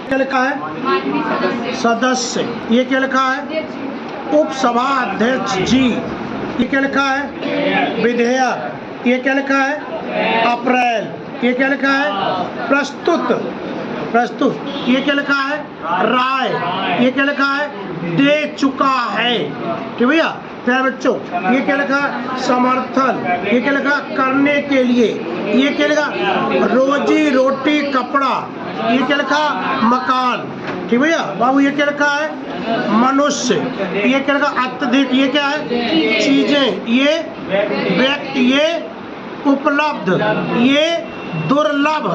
क्या लिखा है? सदस्य। ये क्या लिखा है? उपसभा अध्यक्ष जी। ये क्या लिखा है? विधेयक। ये क्या लिखा है? अप्रैल। ये क्या लिखा है? प्रस्तुत। प्रस्तुत। ये क्या लिखा है? राय। ये क्या लिखा है? दे चुका है। ठीक भैया। प्यारे बच्चों, ये क्या लिखा है? समर्थन। ये क्या लिखा? करने के लिए। ये क्या लिखा? रोजी रोटी कपड़ा। ये क्या लिखा? मकान। ठीक भैया। बाबू ये क्या लिखा है? मनुष्य। ये क्या लिखा? अत्यधिक। ये क्या है? चीजें। ये व्यक्ति। ये उपलब्ध। ये दुर्लभ।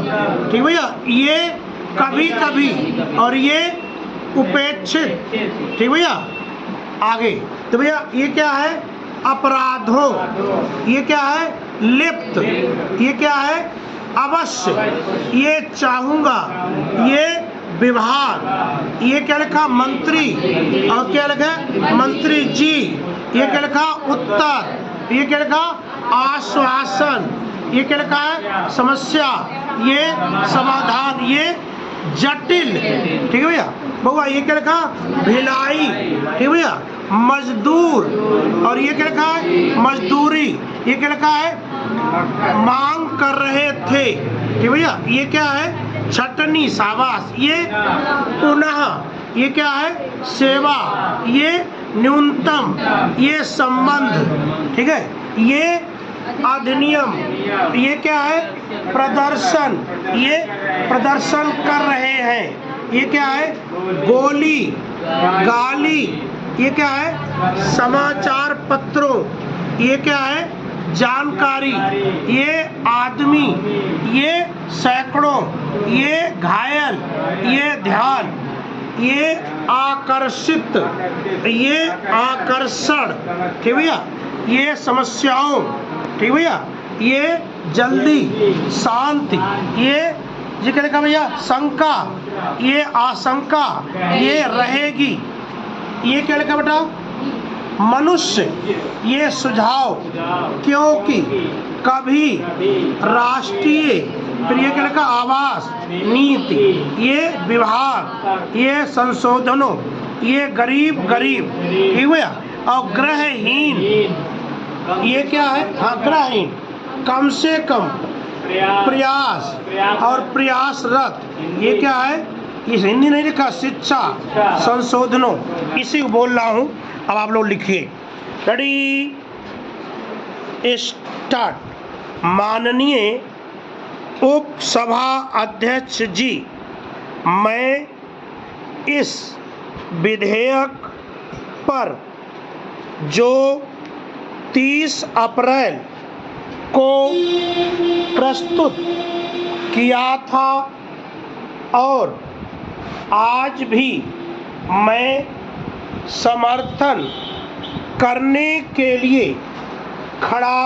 ठीक भैया। ये कभी कभी और ये उपेक्षित। ठीक भैया। आगे तो भैया ये क्या है? अपराधों। ये क्या है? लिप्त। ये क्या है? अवश्य। ये चाहूंगा। ये विभाग। ये क्या लिखा? मंत्री। और क्या लिखा? मंत्री जी। ये क्या लिखा? उत्तर। ये क्या लिखा? आश्वासन। ये क्या लिखा है? समस्या। ये समाधान। ये जटिल। ठीक है भैया। बउआ ये क्या लिखा? भिलाई। ठीक है भैया। मजदूर। और ये क्या लिखा है? मजदूरी। ये क्या लिखा है? मांग कर रहे थे। ठीक भैया। ये क्या है? छटनी। शाबाश। ये पुनः। ये क्या है? सेवा। ये न्यूनतम। ये संबंध। ठीक है। ये अधिनियम। ये क्या है? प्रदर्शन। ये प्रदर्शन कर रहे हैं। ये क्या है? गोली। गाली। ये क्या है? समाचार पत्रों। ये क्या है? जानकारी। ये आदमी। ये सैकड़ों। ये घायल। ये ध्यान। ये आकर्षित। ये आकर्षण। ठीक भैया। ये समस्याओं। ठीक भैया। ये जल्दी। शांति। ये क्या लिखा भैया? शंका। ये आशंका। ये रहेगी। ये क्या लिखा बेटा? मनुष्य। ये सुझाव। क्योंकि। कभी। राष्ट्रीय। फिर ये क्या लिखा? आवास। नीति। ये विभाग। ये संशोधनों। ये गरीब। गरीब। ठीक भैया। और ग्रहहीन। ये क्या है? हाँ, ग्रहहीन। कम से कम। प्रयास। और प्रयासरत। ये क्या है? इस हिंदी नहीं लिखा। शिक्षा। संशोधनों। इसी को बोल रहा हूँ। अब आप लोग लिखिए। Ready start. माननीय उपसभा अध्यक्ष जी, मैं इस विधेयक पर जो 30 अप्रैल को प्रस्तुत किया था और आज भी मैं समर्थन करने के लिए खड़ा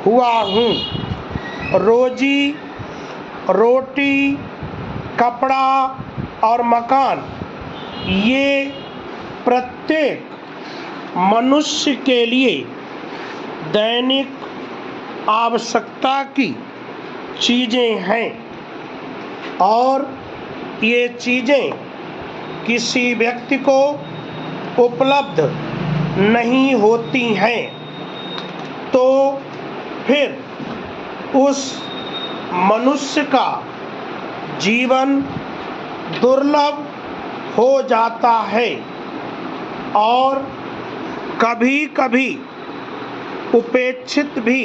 हुआ हूँ। रोजी रोटी कपड़ा और मकान ये प्रत्येक मनुष्य के लिए दैनिक आवश्यकता की चीज़ें हैं और ये चीज़ें किसी व्यक्ति को उपलब्ध नहीं होती हैं, तो फिर उस मनुष्य का जीवन दुर्लभ हो जाता है और कभी कभी उपेक्षित भी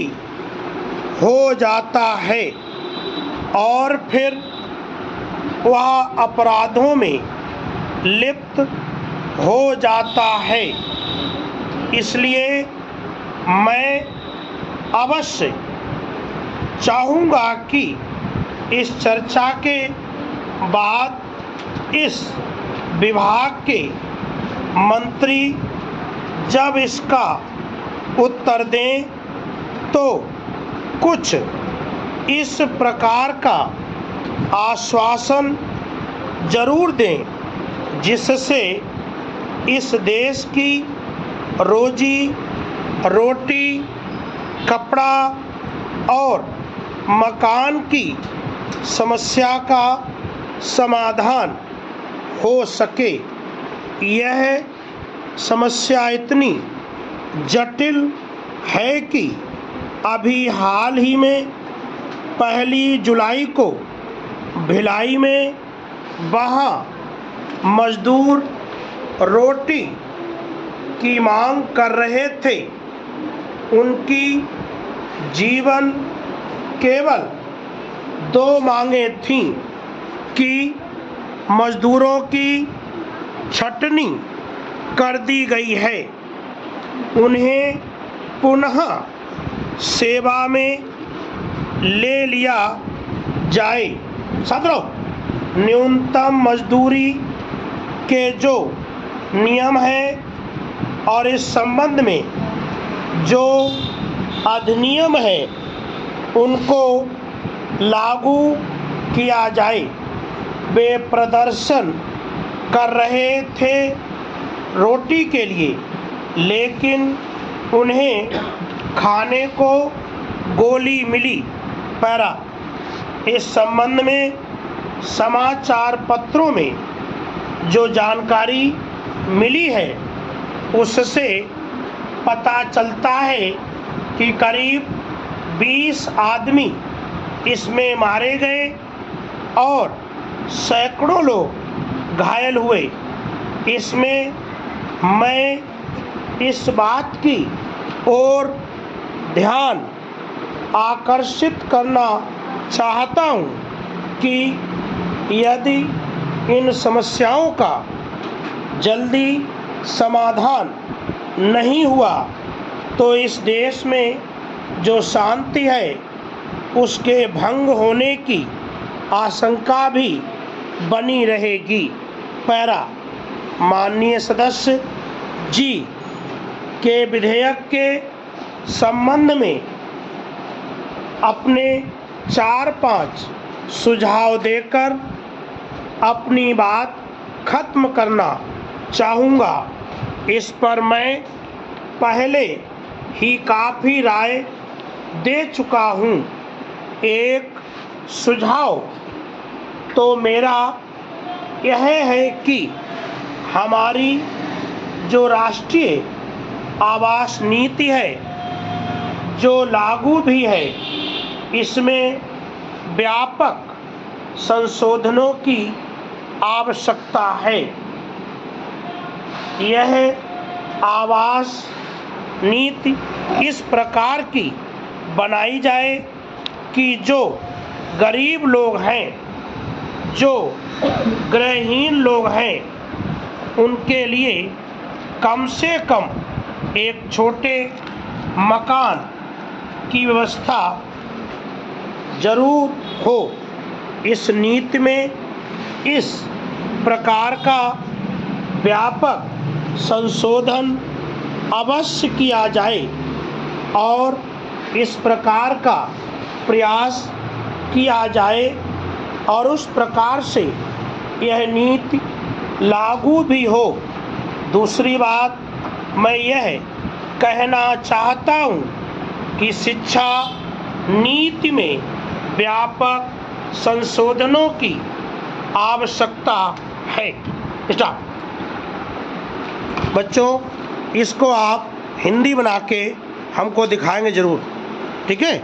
हो जाता है और फिर वह अपराधों में लिप्त हो जाता है। इसलिए मैं अवश्य चाहूँगा कि इस चर्चा के बाद इस विभाग के मंत्री जब इसका उत्तर दें तो कुछ इस प्रकार का आश्वासन जरूर दें जिससे इस देश की रोजी रोटी कपड़ा और मकान की समस्या का समाधान हो सके। यह समस्या इतनी जटिल है कि अभी हाल ही में 1 जुलाई को भिलाई में वहाँ मजदूर रोटी की मांग कर रहे थे। उनकी जीवन केवल 2 मांगें थीं कि मजदूरों की छटनी कर दी गई है, उन्हें पुनः सेवा में ले लिया जाए। छात्रों, न्यूनतम मजदूरी के जो नियम हैं और इस संबंध में जो अधिनियम है उनको लागू किया जाए। वे प्रदर्शन कर रहे थे रोटी के लिए, लेकिन उन्हें खाने को गोली मिली। पैरा, इस संबंध में समाचार पत्रों में जो जानकारी मिली है उससे पता चलता है कि करीब 20 आदमी इसमें मारे गए और सैकड़ों लोग घायल हुए। इसमें मैं इस बात की ओर ध्यान आकर्षित करना चाहता हूँ कि यदि इन समस्याओं का जल्दी समाधान नहीं हुआ तो इस देश में जो शांति है उसके भंग होने की आशंका भी बनी रहेगी। पैरा, माननीय सदस्य जी के विधेयक के संबंध में अपने 4-5 सुझाव देकर अपनी बात खत्म करना चाहूँगा। इस पर मैं पहले ही काफ़ी राय दे चुका हूँ। एक सुझाव तो मेरा यह है कि हमारी जो राष्ट्रीय आवास नीति है जो लागू भी है, इसमें व्यापक संशोधनों की आवश्यकता है। यह आवास नीति इस प्रकार की बनाई जाए कि जो गरीब लोग हैं, जो गृहहीन लोग हैं, उनके लिए कम से कम एक छोटे मकान की व्यवस्था जरूर हो। इस नीति में इस प्रकार का व्यापक संशोधन अवश्य किया जाए और इस प्रकार का प्रयास किया जाए और उस प्रकार से यह नीति लागू भी हो। दूसरी बात मैं यह कहना चाहता हूँ कि शिक्षा नीति में व्यापक संशोधनों की आवश्यकता है। स्टार्ट। बच्चों, इसको आप हिंदी बना के हमको दिखाएंगे ज़रूर, ठीक है।